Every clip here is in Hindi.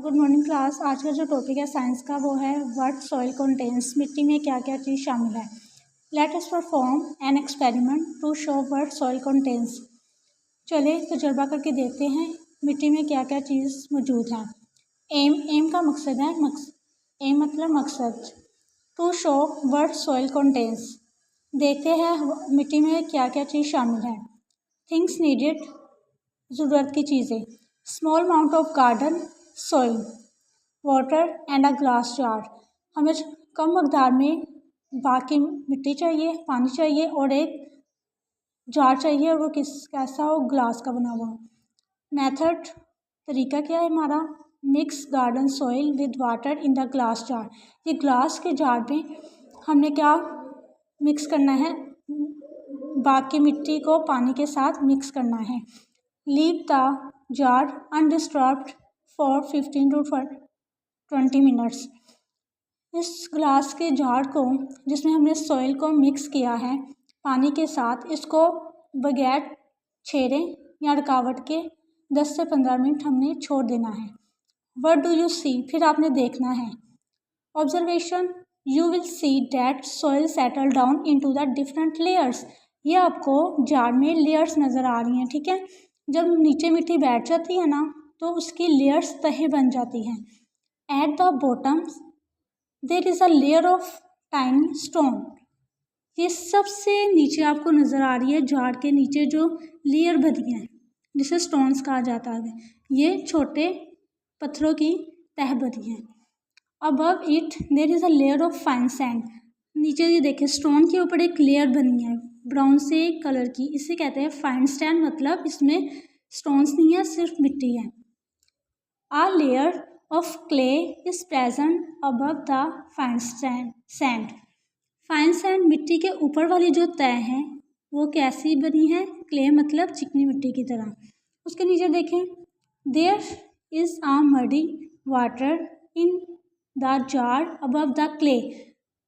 Good morning class. आज का जो टॉपिक है साइंस का वो है व्हाट सॉइल कंटेन्स। मिट्टी में क्या क्या चीज़ शामिल है। Let us perform an experiment to show what soil contains. चले तजुर्बा करके देखते हैं मिट्टी में क्या क्या चीज़ मौजूद है। एम का मकसद है एम मतलब मकसद। To show what soil contains, देखते हैं मिट्टी में क्या क्या चीज़ शामिल है। थिंग्स नीडेड, ज़रूरत की चीज़ें। Small amount of garden soil, water and a glass jar. हमें कम मकदार में बाकी मिट्टी चाहिए, पानी चाहिए और एक जार चाहिए, और वो कैसा हो, ग्लास का बना हुआ। मेथड, तरीका क्या है हमारा, mix garden soil with water in the glass jar. ये ग्लास के जार में हमने क्या मिक्स करना है, बाकी मिट्टी को पानी के साथ मिक्स करना है। Leave the jar undisturbed for 15 to 20 minutes. इस ग्लास के जार को जिसमें हमने सॉइल को मिक्स किया है पानी के साथ, इसको बगैर छेड़े या रुकावट के 10 से 15 मिनट हमने छोड़ देना है। व्हाट डू यू सी, फिर आपने देखना है। Observation, you will see that soil settle down into the different layers. ये आपको जार में लेयर्स नज़र आ रही हैं, ठीक है। जब नीचे मिट्टी बैठ जाती है ना तो उसकी लेयर्स तहें बन जाती हैं। At the bottom there is a layer of tiny stone. ये सबसे नीचे आपको नज़र आ रही है, जार के नीचे जो लेयर बनी है जिसे स्टोन्स कहा जाता है, ये छोटे पत्थरों की तह बनी है। Above it there is a layer of fine sand. नीचे ये देखिए स्टोन के ऊपर एक लेयर बनी है ब्राउन से कलर की, इसे कहते हैं फाइन सैंड। मतलब इसमें स्टोन्स नहीं है, सिर्फ मिट्टी है। A layer of clay is present above the fine sand. Fine sand मिट्टी के ऊपर वाली जो तह है वो कैसी बनी है, क्ले मतलब चिकनी मिट्टी की तरह। उसके नीचे देखें, there is a muddy water in the jar above the clay.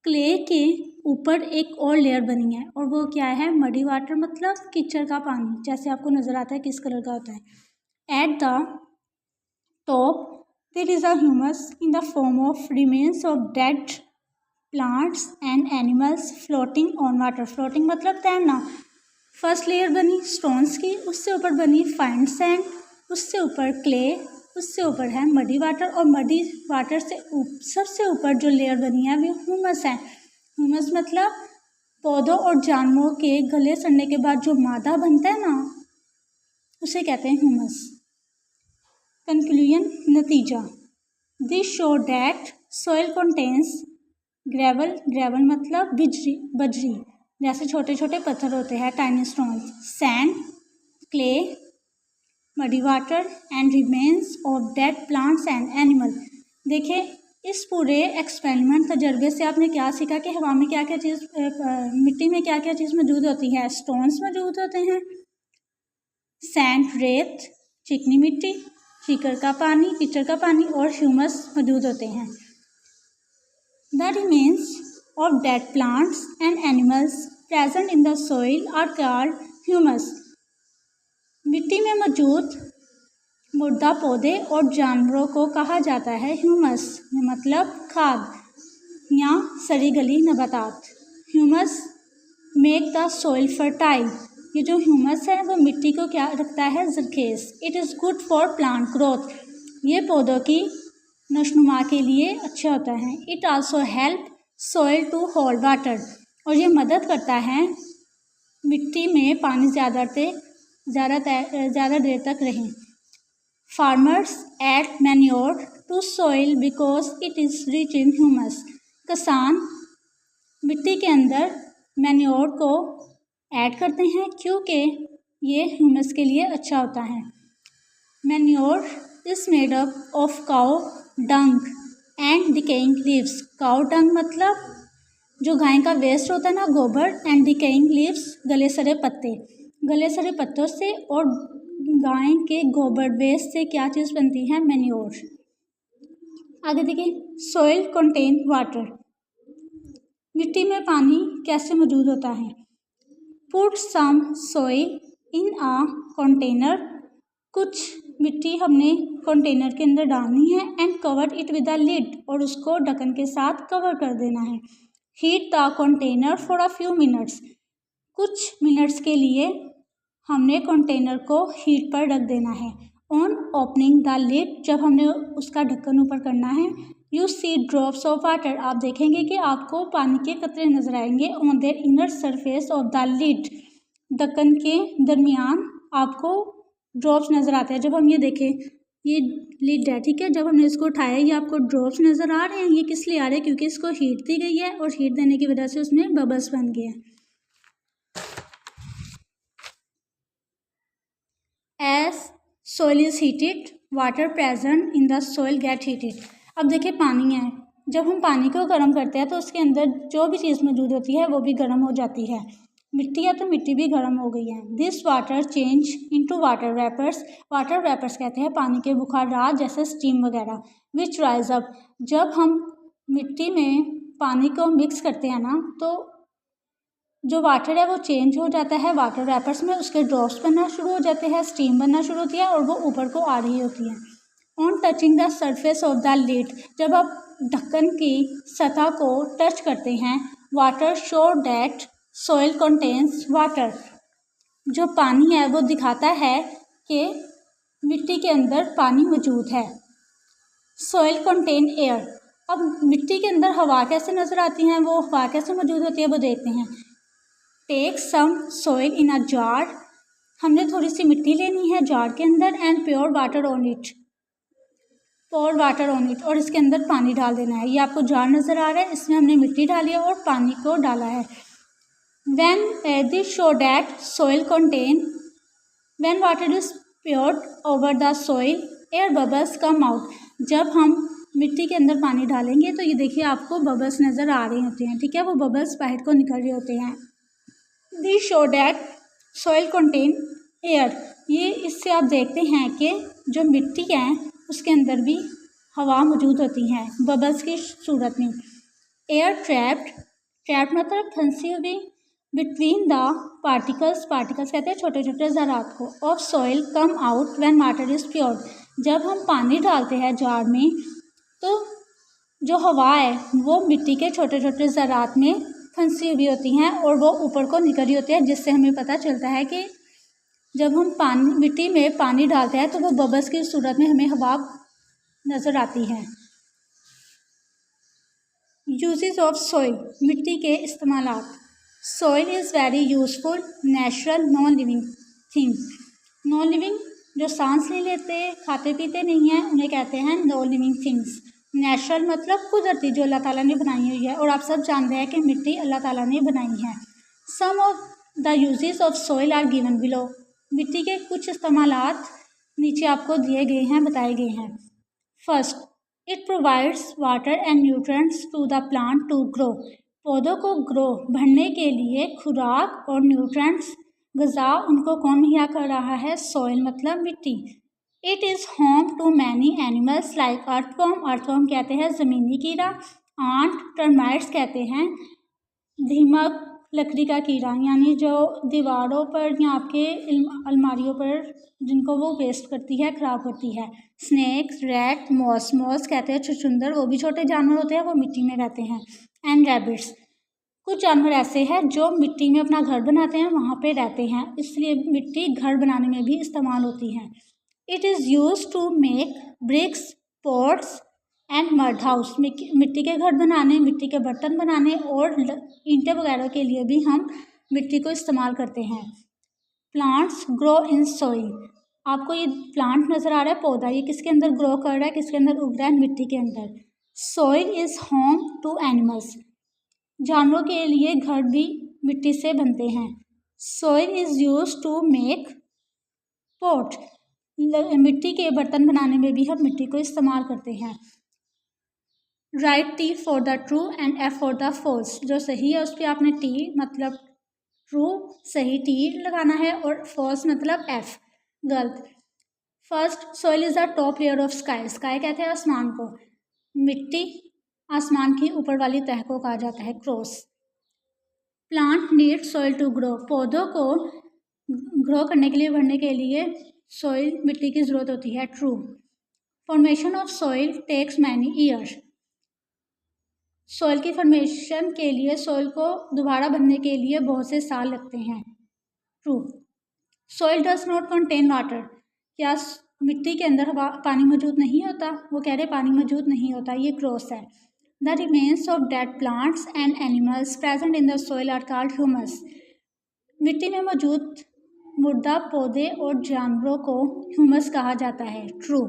Clay के ऊपर एक और लेयर बनी है और वो क्या है, मडी वाटर मतलब कीचड़ का पानी, जैसे आपको नज़र आता है किस कलर का होता है। At the top there is a humus in the form of remains of dead plants and animals floating on water. floating मतलब तैरना। फर्स्ट लेयर बनी स्टोन्स की, उससे ऊपर बनी फाइन सैंड, उससे ऊपर क्ले, उससे ऊपर है मडी वाटर, और मडी वाटर से सबसे ऊपर जो लेयर बनी है वो ह्यूमस है। ह्यूमस मतलब पौधों और जानवरों के गले सड़ने के बाद जो मादा बनता है ना, उसे कहते हैं ह्यूमस। कंक्लूजन, नतीजा, this show that soil contains gravel. Gravel मतलब बजरी जैसे छोटे छोटे पत्थर होते हैं, tiny stones, sand, clay, muddy water and remains of dead plants and animal. देखिए इस पूरे एक्सपेरिमेंट तजर्बे से आपने क्या सीखा कि हवा में क्या क्या चीज़, मिट्टी में क्या क्या चीज़ मौजूद होती है। स्टोन्स मौजूद होते हैं, सैंड रेत चिकनी मिट्टी, कीचड़ का पानी और ह्यूमस मौजूद होते हैं। The remains of dead plants and animals present in the soil are called humus. मिट्टी में मौजूद मुर्दा पौधे और जानवरों को कहा जाता है ह्यूमस, मतलब खाद या सड़ी गली नबातात। Humus make the soil fertile. ये जो ह्यूमस है वो मिट्टी को क्या रखता है, जरखेज। It is good for plant growth. ये पौधों की नशनुमा के लिए अच्छा होता है। It also help soil to hold water. और ये मदद करता है मिट्टी में पानी ज़्यादा देर तक रहें। Farmers add manure to soil because it is rich in humus. किसान मिट्टी के अंदर मैन्योर को ऐड करते हैं क्योंकि ये ह्यूमस के लिए अच्छा होता है। Manure is made up of cow dung and decaying leaves. Cow dung मतलब जो गाय का वेस्ट होता है ना, गोबर, एंड डिकेइंग लीव्स गले सड़े पत्ते। गले सड़े पत्तों से और गाय के गोबर वेस्ट से क्या चीज़ बनती है, मैन्योर। आगे देखिए, सॉइल कंटेन वाटर। मिट्टी में पानी कैसे मौजूद होता है। Put some soil in a container. कुछ मिट्टी हमने कंटेनर के अंदर डालनी है and cover it with a lid, और उसको ढक्कन के साथ कवर कर देना है। Heat the container for a few minutes, कुछ मिनट्स के लिए हमने कंटेनर को हीट पर रख देना है। ऑन ओपनिंग द लिड, जब हमने उसका ढक्कन ऊपर करना है, you see drops of water, आप देखेंगे कि आपको पानी के कतरे नजर आएंगे on their inner surface of the lid, ढक्कन के दरमियान आपको ड्रॉप्स नज़र आते हैं। जब हम ये देखें, ये लिड है, ठीक है, जब हमने इसको उठाया ये आपको ड्रॉप्स नज़र आ रहे हैं। ये किस लिए आ रहे हैं? क्योंकि इसको हीट दी गई है और हीट देने की वजह से उसमें बबल्स बन गए हैं। As soil is heated, water present in the soil get heated. अब देखिए पानी है, जब हम पानी को गर्म करते हैं तो उसके अंदर जो भी चीज़ मौजूद होती है वो भी गर्म हो जाती है। मिट्टी है तो मिट्टी भी गर्म हो गई है। This water change into water vapours, water vapours कहते हैं पानी के बुखारात जैसे स्टीम वगैरह। विच राइज अप, जब हम मिट्टी में पानी को मिक्स करते हैं ना, तो जो वाटर है वो चेंज हो जाता है वाटर वेपर्स में, उसके ड्रॉप्स बनना शुरू हो जाते हैं, स्टीम बनना शुरू होती है और वो ऊपर को आ रही होती है। On touching the surface of the lid, जब आप ढक्कन की सतह को टच करते हैं, water show that soil contains water, जो पानी है वो दिखाता है कि मिट्टी के अंदर पानी मौजूद है। सोइल कंटेन एयर, अब मिट्टी के अंदर हवा कैसे नज़र आती हैं, वो हवा कैसे मौजूद होती है वो देखते हैं। Take some soil in a jar, हमने थोड़ी सी मिट्टी लेनी है जार के अंदर, and pure water on it, pour water on it, और इसके अंदर पानी डाल देना है। ये आपको जार नज़र आ रहा है, इसमें हमने मिट्टी डाली है और पानी को डाला है। When this show that soil contain, when water is poured over the soil air bubbles come out, जब हम मिट्टी के अंदर पानी डालेंगे तो ये देखिए आपको बबल्स नज़र आ रहे होते हैं, ठीक है, वो बबल्स बाहर को निकल रहे होते हैं। This show that soil contain air, ये इससे आप देखते हैं कि जो मिट्टी है उसके अंदर भी हवा मौजूद होती है बबल्स की सूरत में। एयर ट्रैप्ड, ट्रैप्ड मतलब फंसी हुई, बिटवीन द पार्टिकल्स, पार्टिकल्स कहते हैं छोटे छोटे ज़रात को, of soil come out when water is pure, जब हम पानी डालते हैं जार में तो जो हवा है वो मिट्टी के छोटे छोटे ज़रात में फंसी हुई होती हैं और वो ऊपर को निकल रही होती है, जिससे हमें पता चलता है कि जब हम पानी मिट्टी में पानी डालते हैं तो वो बबल्स की सूरत में हमें हवा नज़र आती है। यूजेस ऑफ सॉइल, मिट्टी के इस्तेमालात। Soil is very useful natural non living thing, non living जो सांस नहीं लेते खाते पीते नहीं हैं उन्हें कहते हैं नॉन लिविंग थिंग्स। नेचुरल मतलब कुदरती, जो अल्लाह ताला ने बनाई हुई है, और आप सब जानते हैं कि मिट्टी अल्लाह ताला ने बनाई है। Some of the uses of soil are given below, मिट्टी के कुछ इस्तेमालात नीचे आपको दिए गए हैं, बताए गए हैं। First, it provides water and nutrients to the plant to grow, पौधों को ग्रो बढ़ने के लिए खुराक और न्यूट्रिएंट्स ग़िज़ा उनको कौन मुहैया कर रहा है? सॉइल मतलब मिट्टी। It is home to many animals like earthworm, earthworm कहते हैं ज़मीनी कीड़ा, आंट, टर्माइट्स कहते हैं दीमक लकड़ी का कीड़ा, यानी जो दीवारों पर या आपके अलमारियों पर जिनको वो वेस्ट करती है, ख़राब करती है। स्नेक्स, रैट, मॉस, मॉस कहते हैं छुछुंदर, वो भी छोटे जानवर होते हैं, वो मिट्टी में रहते हैं। एंड रैबिट्स, कुछ जानवर ऐसे हैं जो मिट्टी में अपना घर बनाते हैं, वहाँ पे रहते हैं, इसलिए मिट्टी घर बनाने में भी इस्तेमाल होती है। It is use to make bricks, pots and mud house, मिट्टी के घर बनाने, मिट्टी के बर्तन बनाने और ईंटें वगैरह के लिए भी हम मिट्टी को इस्तेमाल करते हैं। प्लांट्स ग्रो इन सॉइल, आपको ये प्लांट नज़र आ रहा है, पौधा, ये किसके अंदर ग्रो कर रहा है, किसके अंदर उग रहा है? मिट्टी के अंदर। Soil is home to animals, जानवरों के लिए घर भी मिट्टी से बनते हैं। Soil is use to make pot, मिट्टी के बर्तन बनाने में भी हम मिट्टी को इस्तेमाल करते हैं। Write T for the true and F for the false, जो सही है उस पर आपने टी मतलब ट्रू सही टी लगाना है और फॉल्स मतलब एफ गलत। First, soil is the top layer of sky, sky कहते हैं आसमान को, मिट्टी आसमान की ऊपर वाली तह को कहा जाता है cross. Plant need soil to grow, पौधों को ग्रो करने के लिए, बढ़ने के लिए सॉइल मिट्टी की ज़रूरत होती है। True. Formation of soil takes many years. Soil की फॉर्मेशन के लिए सॉइल को दोबारा बनने के लिए बहुत से साल लगते हैं। True. Soil does not contain water. क्या मिट्टी के अंदर पानी मौजूद नहीं होता? वो कह रहे पानी मौजूद नहीं होता, ये क्रॉस है। The remains of dead plants and animals present in the soil are called humus. मिट्टी में मौजूद मुर्दा पौधे और जानवरों को ह्यूमस कहा जाता है। ट्रू।